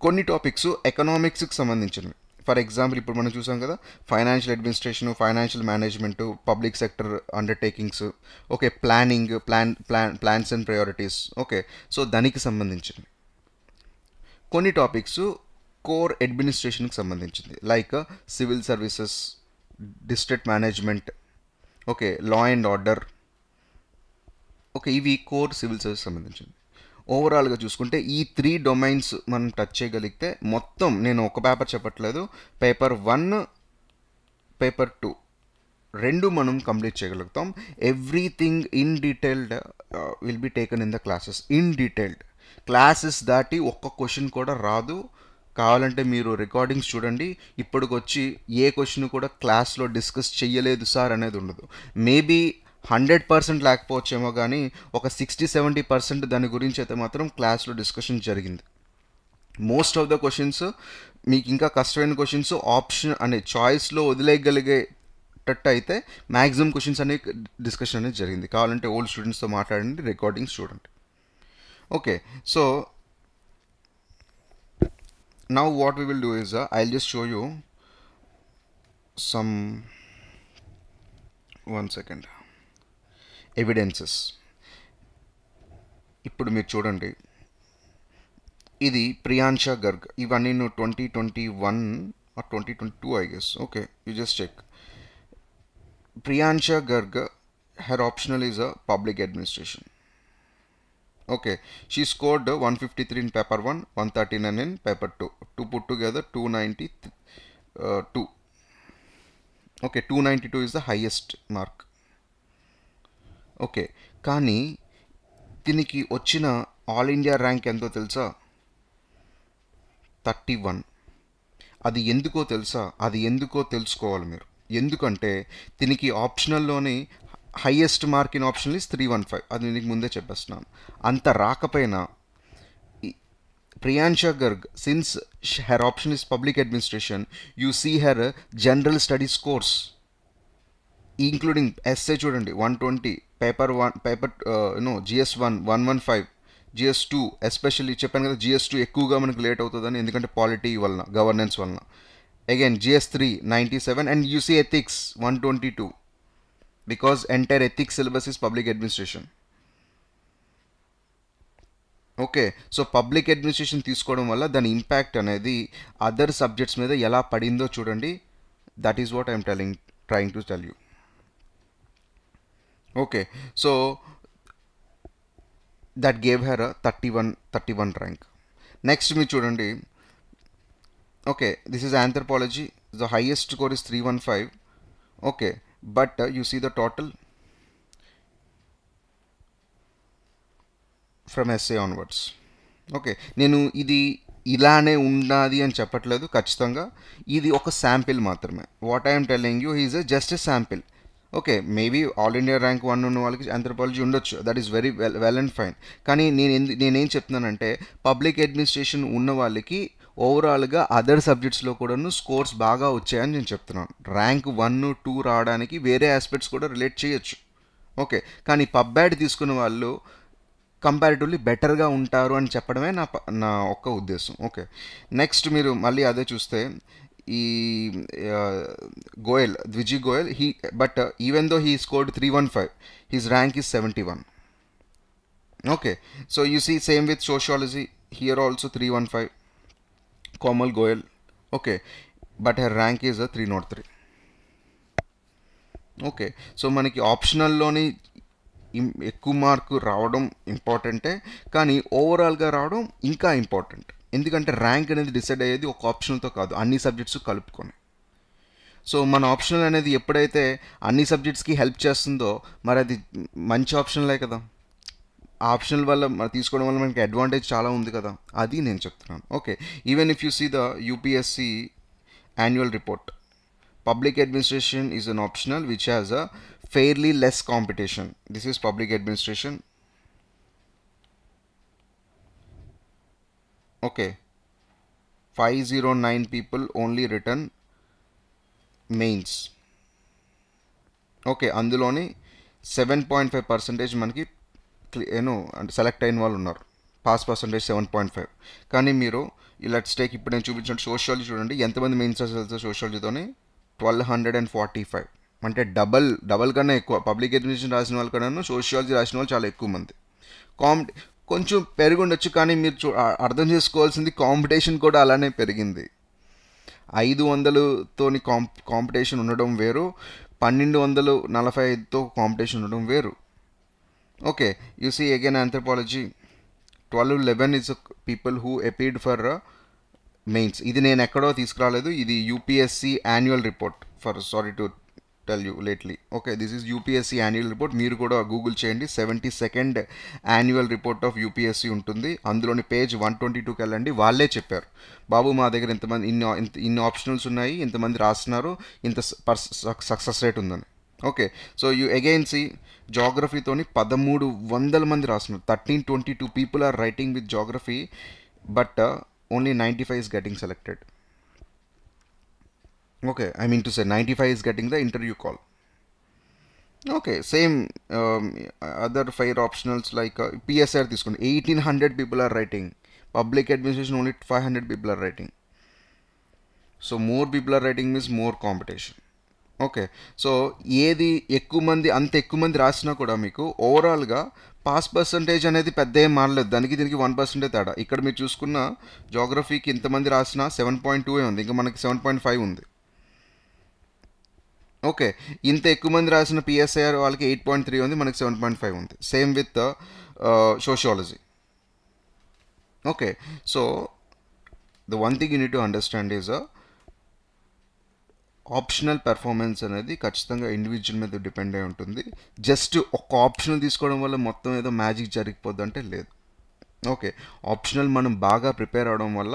కొన్ని టాపిక్స్ ఎకనామిక్స్కి సంబంధించినవి. ఫర్ ఎగ్జాంపుల్ ఇప్పుడు మనం చూసాం కదా, financial administration, financial management, public sector undertakings, okay, planning, plans and priorities. Okay, so దానికి సంబంధించినవి. కొన్ని టాపిక్స్ కోర్ అడ్మినిస్ట్రేషన్కి సంబంధించింది, like civil services, district management, okay, law and order, okay, ఇవి కోర్ సివిల్ సర్వీస్ సంబంధించింది. ఓవరాల్గా చూసుకుంటే ఈ 3 డొమైన్స్ మనం టచ్ చేయగలిగితే మొత్తం, నేను ఒక పేపర్ చెప్పట్లేదు, పేపర్ 1 పేపర్ 2 రెండు మనం కంప్లీట్ చేయగలుగుతాం. Everything in detailed will be taken in the classes. In detailed classes దాటి ఒక్క క్వశ్చన్ కూడా రాదు. కావాలంటే మీరు రికార్డింగ్స్ చూడండి, ఇప్పటికొచ్చి ఏ క్వశ్చన్ కూడా క్లాస్లో డిస్కస్ చెయ్యలేదు సార్ అనేది ఉండదు. మేబీ 100% లేకపోవచ్చేమో, కానీ ఒక 60-70% దాని గురించి అయితే మాత్రం క్లాస్లో డిస్కషన్ జరిగింది. మోస్ట్ ఆఫ్ ద క్వశ్చన్స్ మీకు ఇంకా కష్టమైన క్వశ్చన్స్ ఆప్షన్ అనే చాయిస్లో వదిలేయగలిగేటట్టు అయితే మ్యాక్సిమం క్వశ్చన్స్ అనే డిస్కషన్ అనేది జరిగింది. కావాలంటే ఓల్డ్ స్టూడెంట్స్తో మాట్లాడండి, రికార్డింగ్స్ చూడండి. Okay, so now what we will do is I'll just show you some, one second, evidences. ఇప్పుడు మీరు చూడండి, ఇది ప్రియాంషా గర్గ్. ఇవన్నీ నువ్వు 2021 or 2022 I guess. Okay, you just check. Priyansha Garg, her optional is a public administration. Okay, she scored 153 in paper 1, 139 in paper 2. To put together 292. Okay, 292 is the highest mark. Okay, కానీ దీనికి వచ్చిన ఆల్ ఇండియా ర్యాంక్ ఎంతో తెలుసా? 31. అది ఎందుకో తెలుసా? అది ఎందుకో తెలుసుకోవాలి మీరు. ఎందుకంటే దీనికి ఆప్షనల్లోని highest mark in optional is 315. అది నేను ముందే చెప్పేస్తున్నాను. అంత రాకపోయినా Priyansha Garg, since her option is public administration, you see her general studies course including essay చూడండి 120, paper 1 paper GS1 115, GS2 especially చెప్పాను కదా, GS2 ఎక్కువగా మనకు లేట్ అవుతుందని, ఎందుకంటే పాలిటీ వలన, గవర్నెన్స్ వలన. Again GS3 97 and you see ethics 122 because entire ethics syllabus is public administration. Okay, so public administration తీసుకోవడం వల్ల దాని ఇంపాక్ట్ అనేది అదర్ సబ్జెక్ట్స్ మీద ఎలా పడిందో చూడండి. That is what I'm trying to tell you. Okay, so that gave her 31 rank. Next మీరు చూడండి, okay, this is anthropology. The highest score is 315. Okay, but you see the total from essay onwards. Okay, నేను ఇది ఇలానే ఉన్నది అని చెప్పట్లేదు, ఖచ్చితంగా ఇది ఒక శాంపిల్ మాత్రమే. What I'm telling you is just a sample. Okay, maybe all India rank 1 ఉన్న వాళ్ళకి ఆంథ్రోపాలజీ ఉండొచ్చు, that is very well and fine. కానీ నేనేం చెప్తున్నానంటే పబ్లిక్ అడ్మినిస్ట్రేషన్ ఉన్న వాళ్ళకి ఓవరాల్గా అదర్ సబ్జెక్ట్స్లో కూడాను స్కోర్స్ బాగా వచ్చాయని నేను చెప్తున్నాను. ర్యాంక్ 1, 2 రావడానికి వేరే ఆస్పెక్ట్స్ కూడా రిలేట్ చేయొచ్చు. ఓకే, కానీ పబ్బ్యాడ్ తీసుకున్న వాళ్ళు కంపారిటివ్లీ బెటర్గా ఉంటారు అని చెప్పడమే నా ఒక్క ఉద్దేశం. ఓకే, నెక్స్ట్ మీరు మళ్ళీ అదే చూస్తే ఈ Goyal, Dwiji Goyal, but even though he scored 315, his rank is 71. Okay, so you see same with sociology, here also 315. Komal Goyal, okay, but her rank is a 303. Okay, so మనకి ఆప్షనల్లోని ఎక్కువ మార్కు రావడం ఇంపార్టెంటే, కానీ ఓవరాల్గా రావడం ఇంకా ఇంపార్టెంట్. ఎందుకంటే ర్యాంక్ అనేది డిసైడ్ అయ్యేది ఒక ఆప్షనల్తో కాదు, అన్ని సబ్జెక్ట్స్ కలుపుకొని. సో మన ఆప్షనల్ అనేది ఎప్పుడైతే అన్ని సబ్జెక్ట్స్కి హెల్ప్ చేస్తుందో, మరి అది మంచి ఆప్షనలే కదా. ఆప్షనల్ వల్ల తీసుకోవడం వల్ల మనకి అడ్వాంటేజ్ చాలా ఉంది కదా, అది నేను చెప్తున్నాను. Okay, even if you see the UPSC annual report, public administration is an optional which has a fairly less competition. This is public administration. Okay, 509 people only written mains. Okay, అందులోని 7.5% మనకి అంటే సెలెక్ట్ అయిన వాళ్ళు ఉన్నారు. Pass percentage 7.5. కానీ మీరు లెట్స్ టేక్ ఇప్పుడు నేను చూపించిన సోషియాలజీ చూడండి, ఎంతమంది మెయిన్స్ రాశారు సోషియాలజీతోని? 1245. అంటే డబల్ కన్నా ఎక్కువ. పబ్లిక్ అడ్మినిస్ట్రేషన్ రాసిన వాళ్ళ కన్నా సోషియాలజీ రాసిన వాళ్ళు చాలా ఎక్కువ మంది. కొంచెం పెరిగి ఉండొచ్చు, కానీ మీరు అర్థం చేసుకోవాల్సింది కాంపిటీషన్ కూడా అలానే పెరిగింది. 500తోని కాంపిటీషన్ ఉండడం వేరు, 1245తో కాంపిటీషన్ ఉండడం వేరు. Okay, you see again anthropology 1211 is people who appeared for mains. ఇది నేను ఎక్కడో తీసుకురాలేదు, ఇది UPSC annual report for sorry to tell you lately. Okay, this is UPSC annual report. మీరు కూడా గూగుల్ చేయండి, 72nd annual report of UPSC ఉంటుంది. అందులోని పేజ్ 122కి వెళ్ళండి. వాళ్ళే చెప్పారు, బాబు మా దగ్గర ఇంతమంది ఇన్ని ఆప్షనల్స్ ఉన్నాయి, ఇంతమంది రాస్తున్నారు, ఇంత సక్సెస్ రేట్ ఉందని. Okay, so you again see జాగ్రఫీతోని 1300 మంది రాస్తున్నారు. 1322 people are writing with geography, but only 95 is getting selected. Okay, I mean to say 95 is getting the interview call. Okay, same other 5 optionals like PSR this one 1800 people are writing. Public administration only 500 people are writing. So more people are writing means more competition. Okay, so ఏది ఎక్కువ మంది అంత ఎక్కువ మంది రాసినా కూడా మీకు ఓవరాల్గా పాస్ పర్సంటేజ్ అనేది పెద్ద ఏం మారలేదు, దానికి దీనికి 1% తేడా. ఇక్కడ మీరు చూసుకున్న జాగ్రఫీకి ఇంతమంది రాసినా 7.2 ఉంది, ఇంకా మనకి 7.5 ఉంది. ఓకే, ఇంత ఎక్కువ మంది రాసిన పిఎస్ఐఆర్ వాళ్ళకి 8.3 ఉంది, మనకి 7.5 ఉంది. Same with sociology. Okay, so the one thing you need to understand is optional performance అనేది ఖచ్చితంగా ఇండివిజువల్ మీద డిపెండ్ అయి ఉంటుంది. జస్ట్ ఒక ఆప్షనల్ తీసుకోవడం వల్ల మొత్తం ఏదో మ్యాజిక్ జరిగిపోద్ది అంటే లేదు. ఓకే, ఆప్షనల్ మనం బాగా ప్రిపేర్ అవడం వల్ల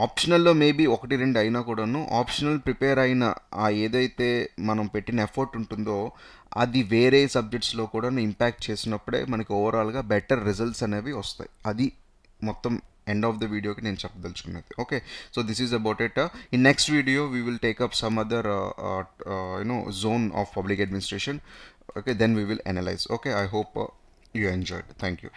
ఆప్షనల్లో మేబీ 1-2 అయినా కూడాను ఆప్షనల్ ప్రిపేర్ అయిన ఆ ఏదైతే మనం పెట్టిన ఎఫర్ట్ ఉంటుందో అది వేరే సబ్జెక్ట్స్లో కూడా ఇంపాక్ట్ చేసినప్పుడే మనకి ఓవరాల్గా బెటర్ రిజల్ట్స్ అనేవి వస్తాయి. అది మొత్తం end of the video ki nenu cheppadaluchukunnadi. Okay, so this is about it. In next video we will take up some other zone of public administration. Okay, then we will analyze. Okay, I hope you enjoyed. Thank you.